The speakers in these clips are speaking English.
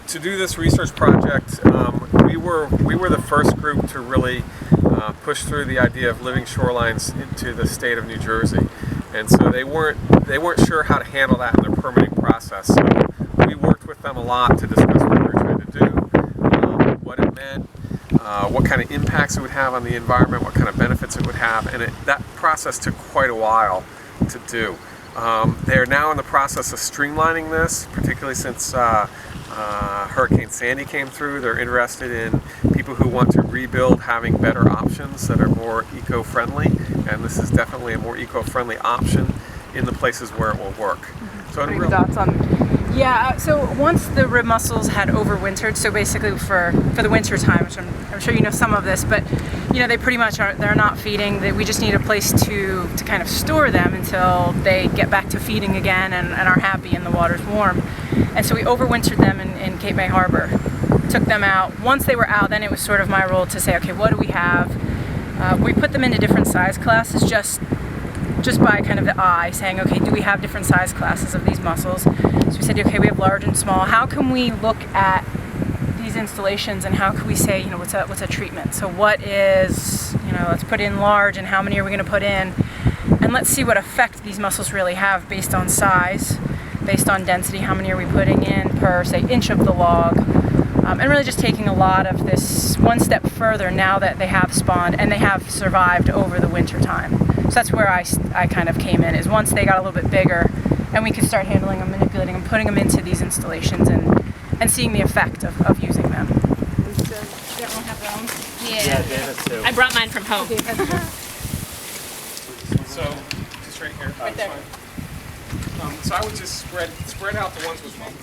to do this research project, we were the first group to really push through the idea of living shorelines into the state of New Jersey, and so they weren't sure how to handle that in their permitting process. So we worked with them a lot to discuss what we were trying to do, what it meant, what kind of impacts it would have on the environment, what kind of benefits it would have, and that process took quite a while to do. They're now in the process of streamlining this, particularly since Hurricane Sandy came through. They're interested in people who want to rebuild having better options that are more eco-friendly, and this is definitely a more eco-friendly option in the places where it will work. So what are your thoughts on? Yeah, so once the rib mussels had overwintered, so basically for the winter time, which I'm sure you know some of this, but you know they pretty much they're not feeding. We just need a place to kind of store them until they get back to feeding again and are happy and the water's warm. And so we overwintered them in Cape May Harbor, took them out. Once they were out, then it was sort of my role to say, okay, what do we have? We put them into different size classes just by kind of the eye, saying, okay, do we have different size classes of these mussels? So we said, okay, we have large and small. How can we look at these installations and how can we say, you know, what's a treatment? So what is, you know, let's put in large and how many are we going to put in? And let's see what effect these mussels really have based on size, based on density, how many are we putting in per, say, inch of the log. And really just taking a lot of this one step further now that they have spawned and they have survived over the winter time. So that's where I kind of came in, is once they got a little bit bigger and we could start handling them, manipulating them, putting them into these installations and seeing the effect of using them. Does everyone have their own? Yeah, David too. I brought mine from home. So, just right here. Right there. So I would just spread out the ones with smoke.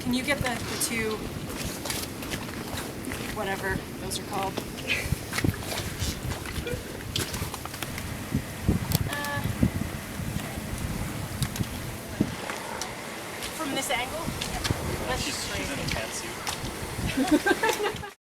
Can you get the two, whatever those are called? From this angle? That's just She's in a pantsuit.